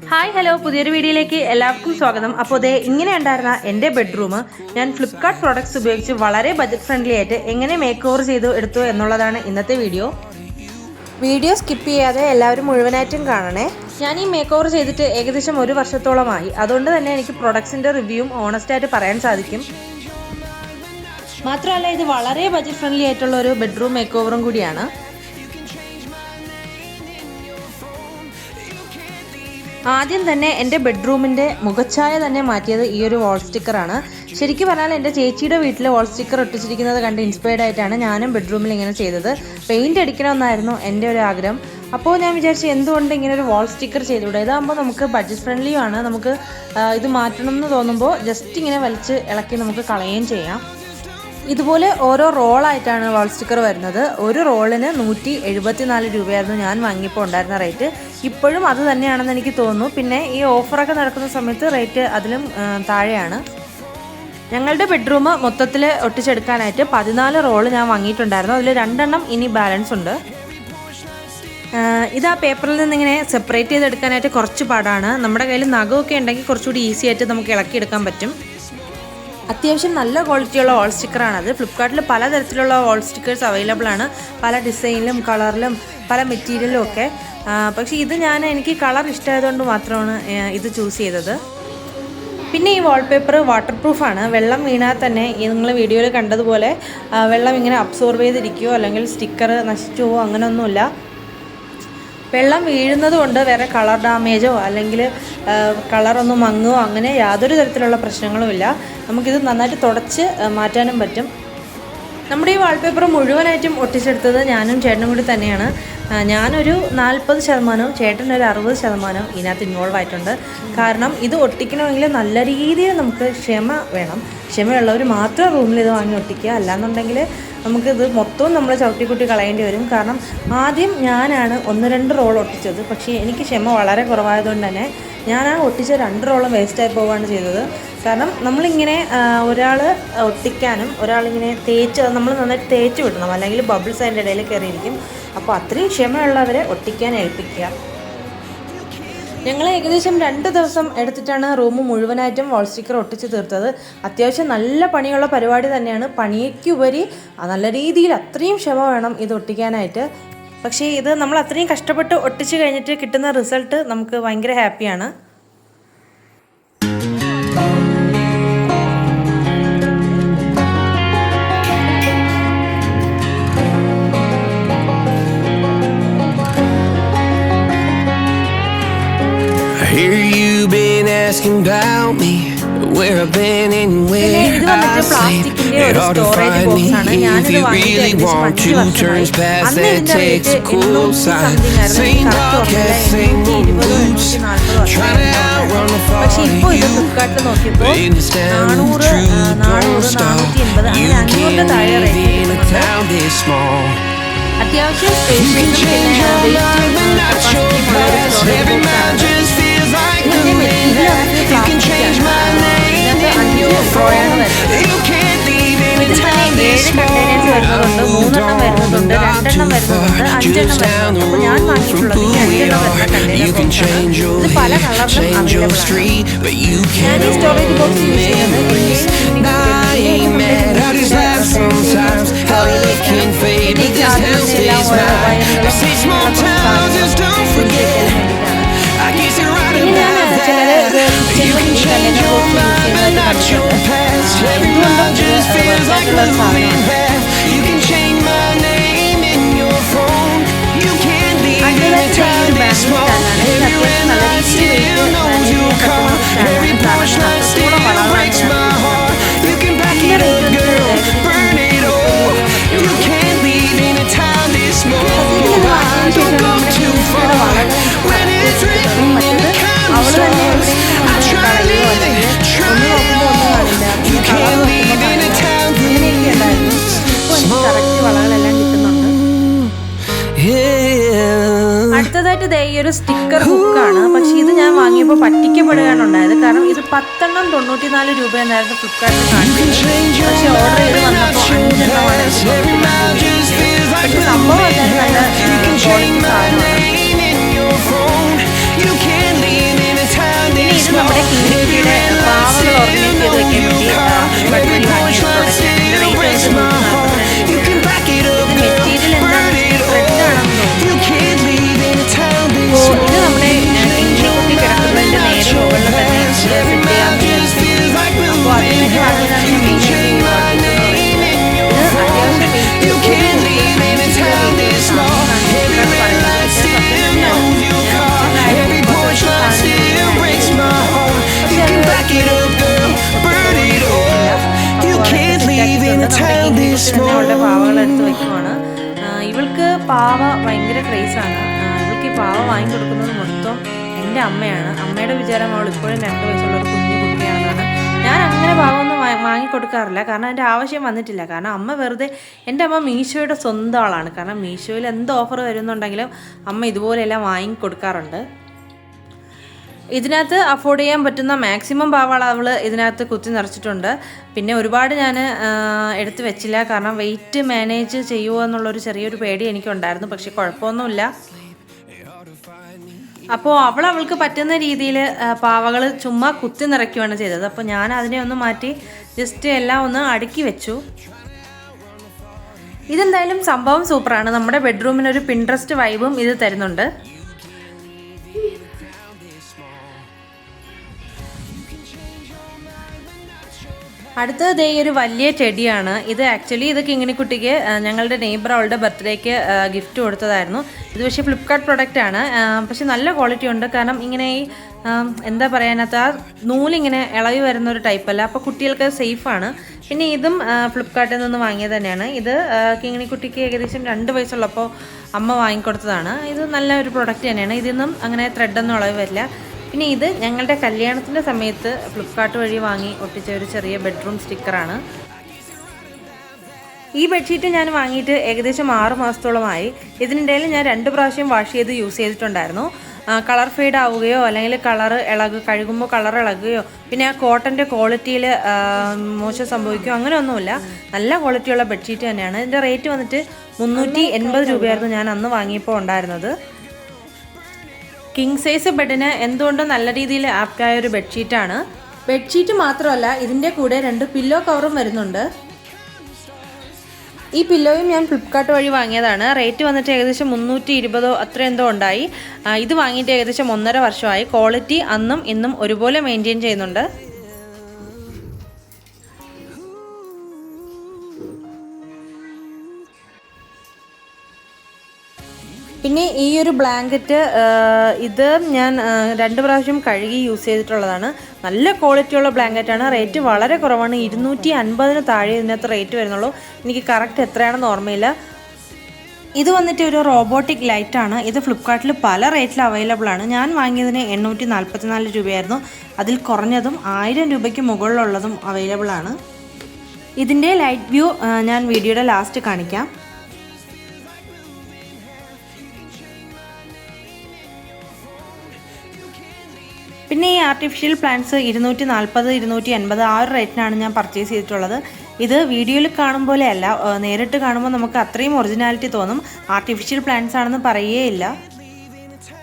Hi hello, പുതിയൊരു വീഡിയോയിലേക്ക് എല്ലാവർക്കും സ്വാഗതം. അപ്പോൾ ദേ ഇങ്ങനെ ഉണ്ടായിരുന്ന എൻ്റെ ബെഡ്റൂം ഞാൻ ഫ്ലിപ്കാർട്ട് പ്രോഡക്ട്സ് ഉപയോഗിച്ച് വളരെ ബജറ്റ് ഫ്രണ്ട്ലി ആയിട്ട് എങ്ങനെ മേക്ക് ഓവർ ചെയ്തു എടുത്തു എന്നുള്ളതാണ് ഇന്നത്തെ വീഡിയോ സ്കിപ്പ് ചെയ്യാതെ എല്ലാവരും മുഴുവനായിട്ടും കാണണേ. ഞാൻ ഈ മേക്ക് ഓവർ ചെയ്തിട്ട് ഏകദേശം 1 വർഷത്തോളമായി. അതുകൊണ്ട് തന്നെ എനിക്ക് പ്രൊഡക്ട്സിൻ്റെ റിവ്യൂവും ഓണസ്റ്റായിട്ട് പറയാൻ സാധിക്കും. മാത്രമല്ല ഇത് വളരെ ബജറ്റ് ഫ്രണ്ട്ലി ആയിട്ടുള്ള ഒരു ബെഡ്റൂം മേക്ക് ഓവറും കൂടിയാണ്. ആദ്യം തന്നെ എൻ്റെ ബെഡ്റൂമിൻ്റെ മുഖച്ഛായ തന്നെ മാറ്റിയത് ഈ ഒരു വാൾ സ്റ്റിക്കറാണ്. ശരിക്കും പറഞ്ഞാൽ എൻ്റെ ചേച്ചിയുടെ വീട്ടിൽ വാൾ സ്റ്റിക്കർ ഒട്ടിച്ചിരിക്കുന്നത് കണ്ട് ഇൻസ്പയർഡ് ആയിട്ടാണ് ഞാനും ബെഡ്റൂമിൽ ഇങ്ങനെ ചെയ്തത്. പെയിൻറ്റ് അടിക്കണമെന്നായിരുന്നു എൻ്റെ ഒരു ആഗ്രഹം. അപ്പോൾ ഞാൻ വിചാരിച്ചു എന്തുകൊണ്ട് ഇങ്ങനെ ഒരു വാൾ സ്റ്റിക്കർ ചെയ്തുകൂടെ, ഇതാകുമ്പോൾ നമുക്ക് ബഡ്ജറ്റ് ഫ്രണ്ട്ലിയുമാണ്. നമുക്ക് ഇത് മാറ്റണം എന്ന് തോന്നുമ്പോൾ ജസ്റ്റ് ഇങ്ങനെ വലിച്ച് ഇളക്കി നമുക്ക് കളയുകയും ചെയ്യാം. ഇതുപോലെ ഓരോ റോളായിട്ടാണ് വാൾ സ്റ്റിക്കർ വരുന്നത്. ഒരു റോളിന് 174 രൂപയായിരുന്നു ഞാൻ വാങ്ങിയപ്പോൾ ഉണ്ടായിരുന്ന റേറ്റ്. ഇപ്പോഴും അത് തന്നെയാണെന്ന് എനിക്ക് തോന്നുന്നു. പിന്നെ ഈ ഓഫറൊക്കെ നടക്കുന്ന സമയത്ത് റേറ്റ് അതിലും താഴെയാണ്. ഞങ്ങളുടെ ബെഡ്റൂം മൊത്തത്തിൽ ഒട്ടിച്ചെടുക്കാനായിട്ട് 14 റോള് ഞാൻ വാങ്ങിയിട്ടുണ്ടായിരുന്നു. അതിൽ 2 എണ്ണം ഇനി ബാലൻസ് ഉണ്ട്. ഇത് ആ പേപ്പറിൽ നിന്നിങ്ങനെ സെപ്പറേറ്റ് ചെയ്തെടുക്കാനായിട്ട് കുറച്ച് പാടാണ്. നമ്മുടെ കയ്യിൽ നഖമൊക്കെ ഉണ്ടെങ്കിൽ കുറച്ചുകൂടി ഈസി ആയിട്ട് നമുക്ക് ഇളക്കിയെടുക്കാൻ പറ്റും. അത്യാവശ്യം നല്ല ക്വാളിറ്റിയുള്ള വാൾ സ്റ്റിക്കറാണത്. ഫ്ലിപ്കാർട്ടിൽ പലതരത്തിലുള്ള വാൾ സ്റ്റിക്കേഴ്സ് അവൈലബിൾ ആണ്, പല ഡിസൈനിലും കളറിലും പല മെറ്റീരിയലും ഒക്കെ. പക്ഷേ ഇത് എനിക്ക് കളർ ഇഷ്ടമായതുകൊണ്ട് മാത്രമാണ് ഇത് ചൂസ് ചെയ്തത്. പിന്നെ ഈ വാൾപേപ്പർ വാട്ടർ പ്രൂഫാണ്. വെള്ളം വീണാൽ തന്നെ നിങ്ങൾ വീഡിയോയിൽ കണ്ടതുപോലെ വെള്ളം ഇങ്ങനെ അബ്സോർബ് ചെയ്തിരിക്കുകയോ അല്ലെങ്കിൽ സ്റ്റിക്കർ നശിച്ചു പോവോ അങ്ങനെയൊന്നുമില്ല. വെള്ളം വീഴുന്നത് കൊണ്ട് വേറെ കളർ ഡാമേജോ അല്ലെങ്കിൽ കളറൊന്നും മങ്ങുകയോ അങ്ങനെ യാതൊരു തരത്തിലുള്ള പ്രശ്നങ്ങളുമില്ല. നമുക്കിത് നന്നായിട്ട് തുടച്ച് മാറ്റാനും പറ്റും. നമ്മുടെ ഈ വാൾപേപ്പർ മുഴുവനായിട്ടും ഒട്ടിച്ചെടുത്തത് ഞാനും ചേട്ടനും കൂടി തന്നെയാണ്. ഞാനൊരു 40%, ചേട്ടനൊരു 60% ഇതിനകത്ത് ഇൻവോൾവ് ആയിട്ടുണ്ട്. കാരണം ഇത് ഒട്ടിക്കണമെങ്കിൽ നല്ല രീതിയിൽ നമുക്ക് ക്ഷമ വേണം. ക്ഷമയുള്ളവർ മാത്രം റൂമിൽ ഇത് വാങ്ങി ഒട്ടിക്കുക. അല്ലാന്നുണ്ടെങ്കിൽ നമുക്കിത് മൊത്തവും നമ്മൾ ചവിട്ടിക്കുട്ടി കളയേണ്ടി വരും. കാരണം ആദ്യം ഞാനാണ് 1-2 റോൾ ഒട്ടിച്ചത്. പക്ഷേ എനിക്ക് ക്ഷമ വളരെ കുറവായതുകൊണ്ട് തന്നെ ഞാൻ ആ ഒട്ടിച്ച 2 റോളും വേസ്റ്റായി പോവുകയാണ് ചെയ്തത്. കാരണം നമ്മളിങ്ങനെ ഒരാൾ ഒട്ടിക്കാനും ഒരാളിങ്ങനെ നമ്മൾ നന്നായിട്ട് തേച്ച് വിടണം, അല്ലെങ്കിൽ ബബിൾസ് അതിൻ്റെ ഇടയിൽ കയറിയിരിക്കും. അപ്പോൾ അത്രയും ക്ഷമയുള്ളവരെ ഒട്ടിക്കാൻ ഏൽപ്പിക്കുക. ഞങ്ങൾ ഏകദേശം 2 ദിവസം എടുത്തിട്ടാണ് റൂം മുഴുവനായിട്ടും വാൾ സ്റ്റിക്കർ ഒട്ടിച്ച് തീർത്തത്. അത്യാവശ്യം നല്ല പണിയുള്ള പരിപാടി തന്നെയാണ്. പണിക്കുപരി നല്ല രീതിയിൽ അത്രയും ക്ഷമ വേണം ഇത് ഒട്ടിക്കാനായിട്ട്. പക്ഷേ ഇത് നമ്മൾ അത്രയും കഷ്ടപ്പെട്ട് ഒട്ടിച്ച് കഴിഞ്ഞിട്ട് കിട്ടുന്ന റിസൾട്ട് നമുക്ക് ഭയങ്കര ഹാപ്പിയാണ്. Here you've been asking about me, where I've been and where I sleep. It's hard to find me if you really want to. Turns past that takes a cool side. Same podcast, same old boots, trying to outrun the thought of you. But in this town the truth don't stop. You can't live in a town this small. അത്യാവശ്യം You can change your mind but not your past. Every mind just feels like the wind. You can change my name in your phone. You can't leave anytime this small. Hold on, not too far, just down the road from who we are. You can change your hair, change your street, but you can't hold memories. I ain't mad, I just laugh sometimes. How it can fade, but this hell stays mine. They say small towns, just don't forget. I guess you're right about that. You can change your mind, but not your past. Every mind just feels like moving past. You can change my name in your phone. You can't leave in a town this small. Every red light still knows you'll call. Every porch light still breaks my heart. You can back it up, girl, burn it all. You can't leave in a town this small. Don't go too far. When it's written in the stars, I try to live it, try it all. You can't leave in a town this small. Yeah. അടുത്തതായിട്ട് ദേ ഈ ഒരു sticker ഹുക്കാണ്. പക്ഷേ ഇത് ഞാൻ വാങ്ങിയപ്പോൾ പറ്റിക്കപ്പെടുകയാണ് ഉണ്ടായത്. കാരണം ഇത് 10 എണ്ണം 94 രൂപ എന്നായിരുന്നു ഫ്ലിപ്കാർട്ടിൽ കാണിച്ചത്. പക്ഷേ ഓർഡർ ചെയ്ത് വന്നപ്പോൾ 5 എണ്ണമാണ് പക്ഷെ സംഭവം അല്ലാതെ നല്ല ക്വാളിറ്റി സാധനമാണ്. പിന്നെ ഇത് നമ്മുടെ കിങ്ങിണിയുടെ പാവകൾ ഓർഗനൈസ് ചെയ്ത് വെക്കാൻ വേണ്ടി ഫ്ലിപ്കാർട്ടിൽ വാങ്ങിയ പ്രൊഡക്റ്റാണ്. മെറ്റീരിയൽ എന്താണെന്ന് ത്രെഡാണെന്ന് തോന്നുന്നു. അപ്പോൾ ഇത് നമ്മുടെ കിങ്ങിണിക്കുട്ടി കിടക്കുന്നതിൻ്റെ നേരെ മുകളിൽ തന്നെ സെറ്റ് ചെയ്യാമെന്ന് വിചാരിച്ചു. അപ്പോൾ അതിനുവേണ്ടി വാങ്ങിയതാണ് ഞാൻ മെയിനായിട്ട് ഇത് അത്യാവശ്യം അവളുടെ പാവകളെടുത്ത് വയ്ക്കുവാണ്. ഇവൾക്ക് പാവ ഭയങ്കര ക്രേസാണ്. ഇവൾക്ക് ഈ പാവ വാങ്ങിക്കൊടുക്കുന്നത് മൊത്തം എൻ്റെ അമ്മയാണ്. അമ്മയുടെ വിചാരം അവൾ ഇപ്പോഴും 2 വയസ്സുള്ള ഒരു കുഞ്ഞു കുട്ടിയാണെന്നാണ്. ഞാൻ അങ്ങനെ പാവമൊന്നും വാങ്ങിക്കൊടുക്കാറില്ല, കാരണം എൻ്റെ ആവശ്യം വന്നിട്ടില്ല. കാരണം അമ്മ വെറുതെ, എൻ്റെ അമ്മ മീഷോയുടെ സ്വന്തം ആളാണ്. കാരണം മീഷോയിൽ എന്ത് ഓഫർ വരുന്നുണ്ടെങ്കിലും അമ്മ ഇതുപോലെയെല്ലാം വാങ്ങിക്കൊടുക്കാറുണ്ട്. ഇതിനകത്ത് അഫോർഡ് ചെയ്യാൻ പറ്റുന്ന മാക്സിമം പാവകൾ അവൾ ഇതിനകത്ത് കുത്തി നിറച്ചിട്ടുണ്ട്. പിന്നെ ഒരുപാട് ഞാൻ എടുത്ത് വെച്ചില്ല, കാരണം വെയിറ്റ് മാനേജ് ചെയ്യുമോ എന്നുള്ളൊരു ചെറിയൊരു പേടി എനിക്കുണ്ടായിരുന്നു. പക്ഷേ കുഴപ്പമൊന്നുമില്ല. അപ്പോൾ അവൾക്ക് പറ്റുന്ന രീതിയിൽ പാവകൾ ചുമ്മാ കുത്തി നിറയ്ക്കുകയാണ് ചെയ്തത്. അപ്പോൾ ഞാൻ അതിനെ ഒന്ന് മാറ്റി ജസ്റ്റ് എല്ലാം ഒന്ന് അടുക്കി വെച്ചു. ഇതെന്തായാലും സംഭവം സൂപ്പറാണ്. നമ്മുടെ ബെഡ്റൂമിനൊരു പിൻട്രസ്റ്റ് വൈബും ഇത് തരുന്നുണ്ട്. അടുത്തത് ദേ ഒരു വലിയ ചെടിയാണ്. ഇത് ആക്ച്വലി ഇത് കിങ്ങിണിക്കുട്ടിക്ക് ഞങ്ങളുടെ നെയ്ബർ അവളുടെ ബർത്ത്ഡേക്ക് ഗിഫ്റ്റ് കൊടുത്തതായിരുന്നു. ഇത് പക്ഷേ ഫ്ലിപ്കാർട്ട് പ്രൊഡക്റ്റ് ആണ്. പക്ഷെ നല്ല ക്വാളിറ്റി ഉണ്ട്. കാരണം ഇങ്ങനെ ഈ എന്താ പറയാനകത്ത് ആ നൂലിങ്ങനെ ഇളകി വരുന്നൊരു ടൈപ്പല്ല. അപ്പോൾ കുട്ടികൾക്ക് സേഫാണ്. പിന്നെ ഇതും ഫ്ലിപ്കാർട്ടിൽ നിന്ന് വാങ്ങിയത് തന്നെയാണ്. ഇത് കിങ്ങിണിക്കുട്ടിക്ക് ഏകദേശം 2 വയസ്സുള്ളപ്പോൾ അമ്മ വാങ്ങിക്കൊടുത്തതാണ്. ഇത് നല്ല ഒരു പ്രൊഡക്റ്റ് തന്നെയാണ്. ഇതിന്നും അങ്ങനെ ത്രെഡൊന്നും ഇളകി വരില്ല. പിന്നെ ഇത് ഞങ്ങളുടെ കല്യാണത്തിൻ്റെ സമയത്ത് ഫ്ലിപ്കാർട്ട് വഴി വാങ്ങി ഒട്ടിച്ച ഒരു ചെറിയ ബെഡ്റൂം സ്റ്റിക്കറാണ്. ഈ ബെഡ്ഷീറ്റ് ഞാൻ വാങ്ങിയിട്ട് ഏകദേശം 6 മാസത്തോളമായി. ഇതിനിടയിൽ ഞാൻ 2 പ്രാവശ്യം വാഷ് ചെയ്ത് യൂസ് ചെയ്തിട്ടുണ്ടായിരുന്നു. കളർ ഫെയ്ഡ് ആവുകയോ അല്ലെങ്കിൽ കഴുകുമ്പോൾ കളർ ഇളകുകയോ പിന്നെ ആ കോട്ടൻ്റെ ക്വാളിറ്റിയിൽ മോശം സംഭവിക്കുകയോ അങ്ങനെയൊന്നുമില്ല. നല്ല ക്വാളിറ്റിയുള്ള ബെഡ്ഷീറ്റ് തന്നെയാണ്. ഇതിൻ്റെ റേറ്റ് വന്നിട്ട് 380 രൂപയായിരുന്നു ഞാൻ അന്ന് വാങ്ങിയപ്പോൾ ഉണ്ടായിരുന്നത്. കിങ് സൈസ് ബെഡിന് എന്തുകൊണ്ടും നല്ല രീതിയിൽ ആപ്റ്റായ ഒരു ബെഡ്ഷീറ്റാണ്. ബെഡ്ഷീറ്റ് മാത്രമല്ല, ഇതിൻ്റെ കൂടെ 2 പില്ലോ കവറും വരുന്നുണ്ട്. ഈ പില്ലോയും ഞാൻ ഫ്ലിപ്കാർട്ട് വഴി വാങ്ങിയതാണ്. റേറ്റ് വന്നിട്ട് ഏകദേശം 320 അത്ര എന്തോ ഉണ്ടായി. ഇത് വാങ്ങിയിട്ട് ഏകദേശം 1.5 വർഷമായി. ക്വാളിറ്റി അന്നും ഇന്നും ഒരുപോലെ മെയിൻറ്റെയിൻ ചെയ്യുന്നുണ്ട്. പിന്നെ ഈ ഒരു ബ്ലാങ്കറ്റ് ഇത് ഞാൻ 2 പ്രാവശ്യം കഴുകി യൂസ് ചെയ്തിട്ടുള്ളതാണ്. നല്ല ക്വാളിറ്റിയുള്ള ബ്ലാങ്കറ്റാണ്. റേറ്റ് വളരെ കുറവാണ്. 250 താഴെ ഇതിനകത്ത് റേറ്റ് വരുന്നുള്ളൂ. എനിക്ക് കറക്റ്റ് എത്രയാണെന്ന് ഓർമ്മയില്ല. ഇത് വന്നിട്ട് ഒരു റോബോട്ടിക് ലൈറ്റാണ്. ഇത് ഫ്ലിപ്കാർട്ടിൽ പല റേറ്റിൽ അവൈലബിൾ ആണ്. ഞാൻ വാങ്ങിയതിന് 844 രൂപയായിരുന്നു. അതിൽ കുറഞ്ഞതും 1000 രൂപയ്ക്ക് മുകളിലുള്ളതും അവൈലബിൾ ആണ്. ഇതിൻ്റെ ലൈറ്റ് വ്യൂ ഞാൻ വീഡിയോയുടെ ലാസ്റ്റ് കാണിക്കാം. പിന്നെ ഈ ആർട്ടിഫിഷ്യൽ പ്ലാന്റ്സ് 240 280 ആ ഒരു റേറ്റിനാണ് ഞാൻ പർച്ചേസ് ചെയ്തിട്ടുള്ളത്. ഇത് വീഡിയോയിൽ കാണും പോലെയല്ല, നേരിട്ട് കാണുമ്പോൾ നമുക്ക് അത്രയും ഒറിജിനാലിറ്റി തോന്നും. ആർട്ടിഫിഷ്യൽ പ്ലാന്റ്സ് ആണെന്ന് പറയുകയില്ല.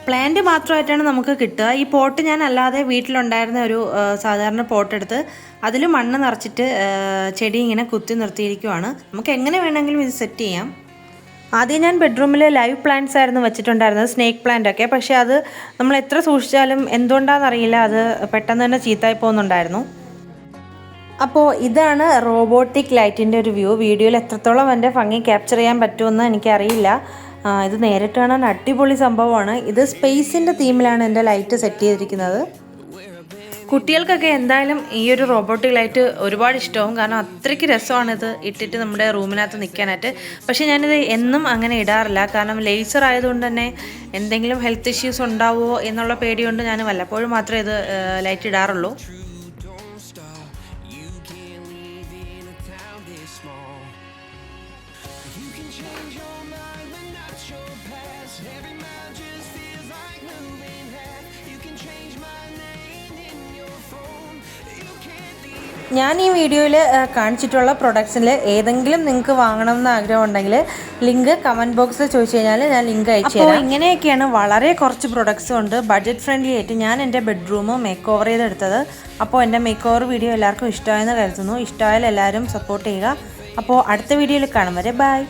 പ്ലാന്റ് മാത്രമായിട്ടാണ് നമുക്ക് കിട്ടുക. ഈ പോട്ട് ഞാൻ അല്ലാതെ വീട്ടിലുണ്ടായിരുന്ന ഒരു സാധാരണ പോട്ടെടുത്ത് അതിൽ മണ്ണ് നിറച്ചിട്ട് ചെടി ഇങ്ങനെ കുത്തി നിർത്തിയിരിക്കുവാണ്. നമുക്ക് എങ്ങനെ വേണമെങ്കിലും ഇത് സെറ്റ് ചെയ്യാം. ആദ്യം ഞാൻ ബെഡ്റൂമിൽ ലൈവ് പ്ലാന്റ്സ് ആയിരുന്നു വെച്ചിട്ടുണ്ടായിരുന്നത്, സ്നേക്ക് പ്ലാന്റ് ഒക്കെ. പക്ഷേ അത് നമ്മൾ എത്ര സൂക്ഷിച്ചാലും എന്തുകൊണ്ടാണെന്നറിയില്ല, അത് പെട്ടെന്ന് തന്നെ ചീത്തായി പോകുന്നുണ്ടായിരുന്നു. അപ്പോൾ ഇതാണ് റോബോട്ടിക് ലൈറ്റിൻ്റെ ഒരു വ്യൂ. വീഡിയോയിൽ എത്രത്തോളം എൻ്റെ ഭംഗി ക്യാപ്ചർ ചെയ്യാൻ പറ്റുമെന്ന് എനിക്കറിയില്ല. ഇത് നേരിട്ട് കാണാൻ അടിപൊളി സംഭവമാണ്. ഇത് സ്പേസിൻ്റെ തീമിലാണ് എൻ്റെ ലൈറ്റ് സെറ്റ് ചെയ്തിരിക്കുന്നത്. കുട്ടികൾക്കൊക്കെ എന്തായാലും ഈ ഒരു റോബോട്ടിക് ലൈറ്റ് ഒരുപാട് ഇഷ്ടമാവും. കാരണം അത്രയ്ക്ക് രസമാണിത് ഇട്ടിട്ട് നമ്മുടെ റൂമിനകത്ത് നിൽക്കാനായിട്ട്. പക്ഷേ ഞാനിത് എന്നും അങ്ങനെ ഇടാറില്ല. കാരണം ലേസർ ആയതുകൊണ്ട് തന്നെ എന്തെങ്കിലും ഹെൽത്ത് ഇഷ്യൂസ് ഉണ്ടാവുമോ എന്നുള്ള പേടിയുണ്ട് ഞാൻ വല്ലപ്പോഴും മാത്രമേ ഇത് ലൈറ്റ് ഇടാറുള്ളൂ. ഞാൻ ഈ വീഡിയോയിൽ കാണിച്ചിട്ടുള്ള പ്രൊഡക്ട്സിൽ ഏതെങ്കിലും നിങ്ങൾക്ക് വാങ്ങണമെന്ന് ആഗ്രഹം ഉണ്ടെങ്കിൽ ലിങ്ക് കമൻറ്റ് ബോക്സിൽ ചോദിച്ചു കഴിഞ്ഞാൽ ഞാൻ ലിങ്ക് അയച്ചു തരാം. ഇങ്ങനെയൊക്കെയാണ് വളരെ കുറച്ച് പ്രൊഡക്ട്സും ഉണ്ട് ബഡ്ജറ്റ് ഫ്രണ്ട്ലി ആയിട്ട് ഞാൻ എൻ്റെ ബെഡ്റൂം മേക്ക് ഓവർ ചെയ്തെടുത്തത്. അപ്പോൾ എൻ്റെ മേക്ക് ഓവർ വീഡിയോ എല്ലാവർക്കും ഇഷ്ടമായെന്ന് കരുതുന്നു. ഇഷ്ടമായാൽ എല്ലാവരും സപ്പോർട്ട് ചെയ്യുക. അപ്പോൾ അടുത്ത വീഡിയോയിൽ കാണും വരെ ബൈ.